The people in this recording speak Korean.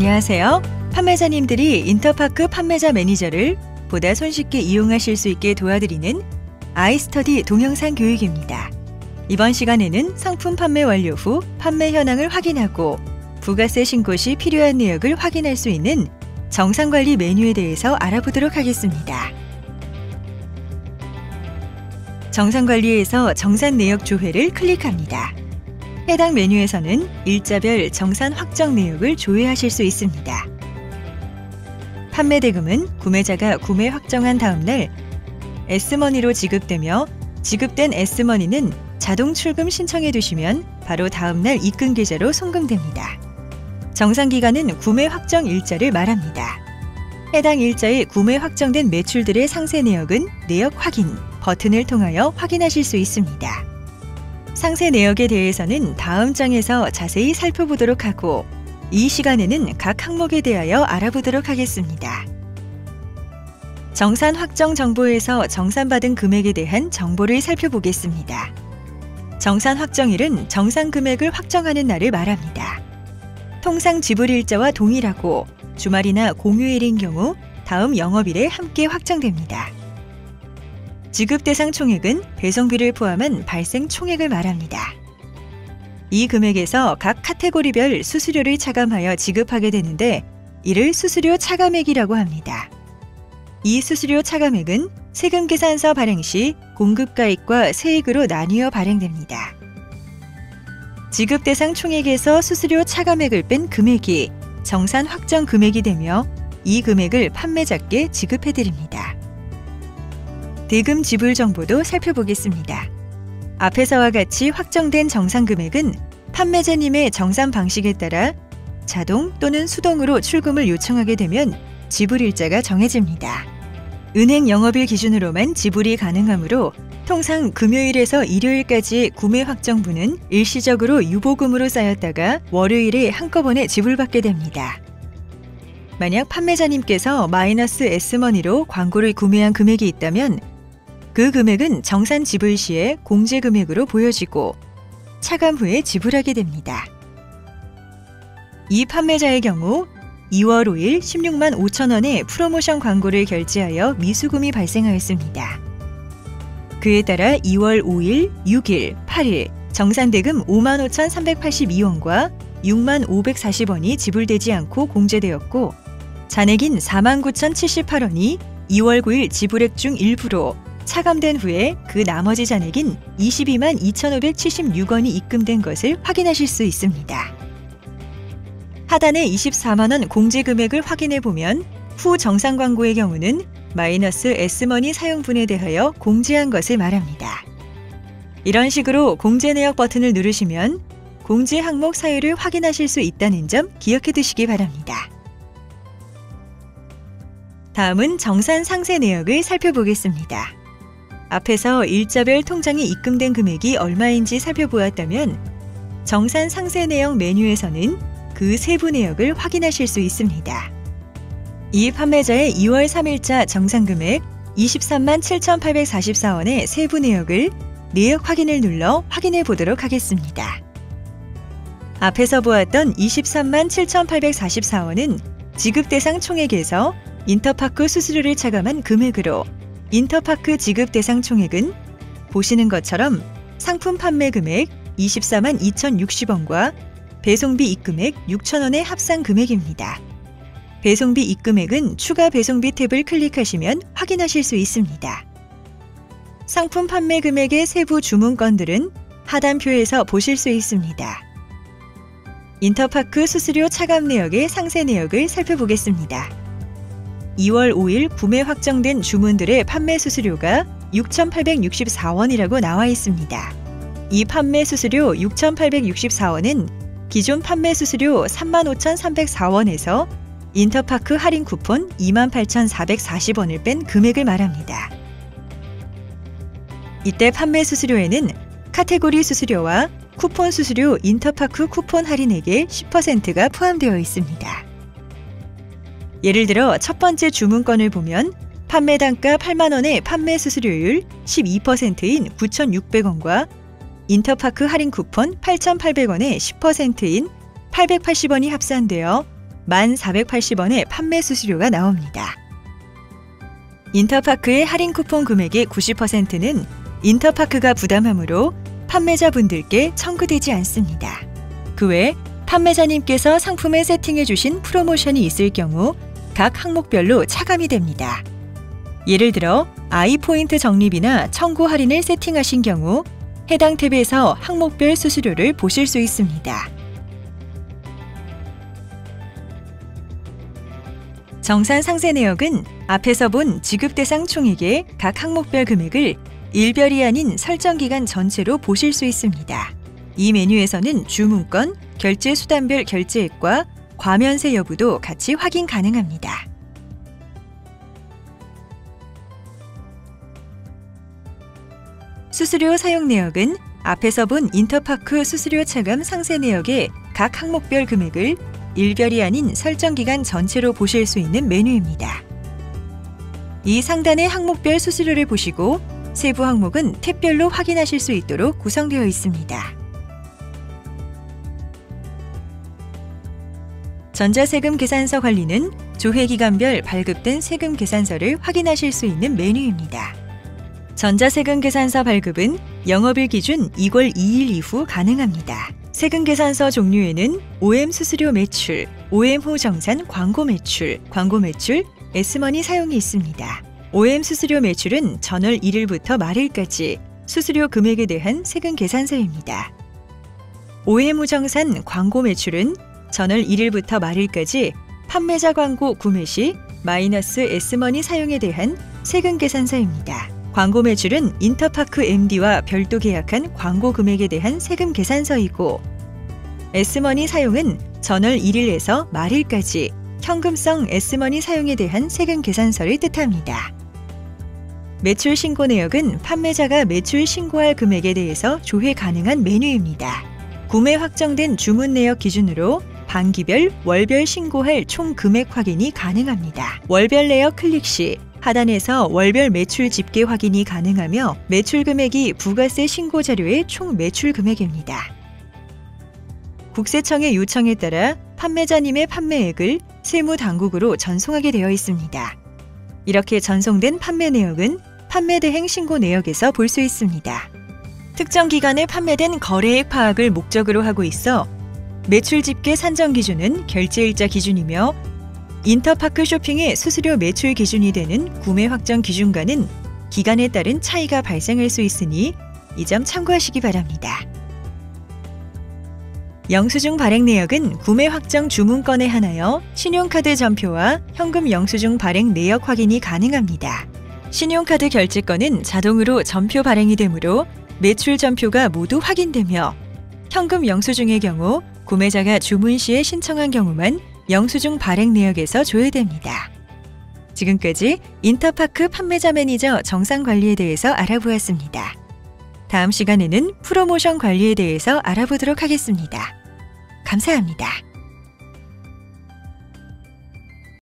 안녕하세요. 판매자님들이 인터파크 판매자 매니저를 보다 손쉽게 이용하실 수 있게 도와드리는 아이스터디 동영상 교육입니다. 이번 시간에는 상품 판매 완료 후 판매 현황을 확인하고 부가세 신고 시 필요한 내역을 확인할 수 있는 정산관리 메뉴에 대해서 알아보도록 하겠습니다. 정산관리에서 정산 내역 조회를 클릭합니다. 해당 메뉴에서는 일자별 정산 확정 내역을 조회하실 수 있습니다. 판매 대금은 구매자가 구매 확정한 다음 날 S머니로 지급되며 지급된 S머니는 자동 출금 신청해 두시면 바로 다음 날 입금 계좌로 송금됩니다. 정산기간은 구매 확정 일자를 말합니다. 해당 일자에 구매 확정된 매출들의 상세 내역은 내역 확인 버튼을 통하여 확인하실 수 있습니다. 상세 내역에 대해서는 다음 장에서 자세히 살펴보도록 하고 이 시간에는 각 항목에 대하여 알아보도록 하겠습니다. 정산 확정 정보에서 정산받은 금액에 대한 정보를 살펴보겠습니다. 정산 확정일은 정산 금액을 확정하는 날을 말합니다. 통상 지불일자와 동일하고 주말이나 공휴일인 경우 다음 영업일에 함께 확정됩니다. 지급 대상 총액은 배송비를 포함한 발생 총액을 말합니다. 이 금액에서 각 카테고리별 수수료를 차감하여 지급하게 되는데 이를 수수료 차감액이라고 합니다. 이 수수료 차감액은 세금계산서 발행 시 공급가액과 세액으로 나뉘어 발행됩니다. 지급 대상 총액에서 수수료 차감액을 뺀 금액이 정산 확정 금액이 되며 이 금액을 판매자께 지급해드립니다. 대금 지불 정보도 살펴보겠습니다. 앞에서와 같이 확정된 정산 금액은 판매자님의 정산 방식에 따라 자동 또는 수동으로 출금을 요청하게 되면 지불일자가 정해집니다. 은행 영업일 기준으로만 지불이 가능하므로 통상 금요일에서 일요일까지의 구매 확정분은 일시적으로 유보금으로 쌓였다가 월요일에 한꺼번에 지불받게 됩니다. 만약 판매자님께서 마이너스 S머니로 광고를 구매한 금액이 있다면 그 금액은 정산 지불 시에 공제 금액으로 보여지고 차감 후에 지불하게 됩니다. 이 판매자의 경우 2월 5일 16만 5천 원의 프로모션 광고를 결제하여 미수금이 발생하였습니다. 그에 따라 2월 5일, 6일, 8일 정산대금 5만 5,382원과 6만 540원이 지불되지 않고 공제되었고 잔액인 4만 9,078원이 2월 9일 지불액 중 일부로 차감된 후에 그 나머지 잔액인 22만 2,576원이 입금된 것을 확인하실 수 있습니다. 하단의 24만 원 공제 금액을 확인해 보면 후 정산 광고의 경우는 마이너스 S머니 사용분에 대하여 공제한 것을 말합니다. 이런 식으로 공제 내역 버튼을 누르시면 공제 항목 사유를 확인하실 수 있다는 점 기억해 두시기 바랍니다. 다음은 정산 상세 내역을 살펴보겠습니다. 앞에서 일자별 통장에 입금된 금액이 얼마인지 살펴보았다면 정산 상세 내역 메뉴에서는 그 세부 내역을 확인하실 수 있습니다. 이 판매자의 2월 3일자 정산 금액 23만 7,844원의 세부 내역을 내역 확인을 눌러 확인해 보도록 하겠습니다. 앞에서 보았던 23만 7,844원은 지급 대상 총액에서 인터파크 수수료를 차감한 금액으로 인터파크 지급 대상 총액은 보시는 것처럼 상품 판매 금액 24만 2,060원과 배송비 입금액 6,000원의 합산 금액입니다. 배송비 입금액은 추가 배송비 탭을 클릭하시면 확인하실 수 있습니다. 상품 판매 금액의 세부 주문건들은 하단표에서 보실 수 있습니다. 인터파크 수수료 차감 내역의 상세 내역을 살펴보겠습니다. 2월 5일 구매 확정된 주문들의 판매 수수료가 6,864원이라고 나와 있습니다. 이 판매 수수료 6,864원은 기존 판매 수수료 35,304원에서 인터파크 할인 쿠폰 28,440원을 뺀 금액을 말합니다. 이때 판매 수수료에는 카테고리 수수료와 쿠폰 수수료 인터파크 쿠폰 할인액의 10%가 포함되어 있습니다. 예를 들어 첫 번째 주문건을 보면 판매 단가 8만 원의 판매 수수료율 12%인 9,600원과 인터파크 할인 쿠폰 8,800원의 10%인 880원이 합산되어 1,480원의 판매 수수료가 나옵니다. 인터파크의 할인 쿠폰 금액의 90%는 인터파크가 부담하므로 판매자분들께 청구되지 않습니다. 그 외 판매자님께서 상품에 세팅해 주신 프로모션이 있을 경우 각 항목별로 차감이 됩니다. 예를 들어 아이포인트 적립이나 청구 할인을 세팅하신 경우 해당 탭에서 항목별 수수료를 보실 수 있습니다. 정산 상세 내역은 앞에서 본 지급 대상 총액의 각 항목별 금액을 일별이 아닌 설정 기간 전체로 보실 수 있습니다. 이 메뉴에서는 주문건, 결제 수단별 결제액과 과면세 여부도 같이 확인 가능합니다. 수수료 사용 내역은 앞에서 본 인터파크 수수료 차감 상세 내역의 각 항목별 금액을 일별이 아닌 설정 기간 전체로 보실 수 있는 메뉴입니다. 이 상단의 항목별 수수료를 보시고 세부 항목은 탭별로 확인하실 수 있도록 구성되어 있습니다. 전자세금 계산서 관리는 조회기간별 발급된 세금 계산서를 확인하실 수 있는 메뉴입니다. 전자세금 계산서 발급은 영업일 기준 2월 2일 이후 가능합니다. 세금 계산서 종류에는 OM 수수료 매출, OM 후 정산 광고 매출, S머니 사용이 있습니다. OM 수수료 매출은 전월 1일부터 말일까지 수수료 금액에 대한 세금 계산서입니다. OM 후 정산 광고 매출은 전월 1일부터 말일까지 판매자 광고 구매 시 마이너스 S머니 사용에 대한 세금 계산서입니다. 광고 매출은 인터파크 MD와 별도 계약한 광고 금액에 대한 세금 계산서이고 S머니 사용은 전월 1일에서 말일까지 현금성 S머니 사용에 대한 세금 계산서를 뜻합니다. 매출 신고 내역은 판매자가 매출 신고할 금액에 대해서 조회 가능한 메뉴입니다. 구매 확정된 주문 내역 기준으로 반기별, 월별 신고할 총 금액 확인이 가능합니다. 월별 내역 클릭 시 하단에서 월별 매출 집계 확인이 가능하며 매출 금액이 부가세 신고 자료의 총 매출 금액입니다. 국세청의 요청에 따라 판매자님의 판매액을 세무당국으로 전송하게 되어 있습니다. 이렇게 전송된 판매 내역은 판매대행 신고 내역에서 볼 수 있습니다. 특정 기간에 판매된 거래액 파악을 목적으로 하고 있어 매출 집계 산정 기준은 결제일자 기준이며 인터파크 쇼핑의 수수료 매출 기준이 되는 구매 확정 기준과는 기간에 따른 차이가 발생할 수 있으니 이 점 참고하시기 바랍니다. 영수증 발행 내역은 구매 확정 주문건에 한하여 신용카드 전표와 현금 영수증 발행 내역 확인이 가능합니다. 신용카드 결제건은 자동으로 전표 발행이 되므로 매출 전표가 모두 확인되며 현금 영수증의 경우 구매자가 주문 시에 신청한 경우만 영수증 발행 내역에서 조회됩니다. 지금까지 인터파크 판매자 매니저 정산 관리에 대해서 알아보았습니다. 다음 시간에는 프로모션 관리에 대해서 알아보도록 하겠습니다. 감사합니다.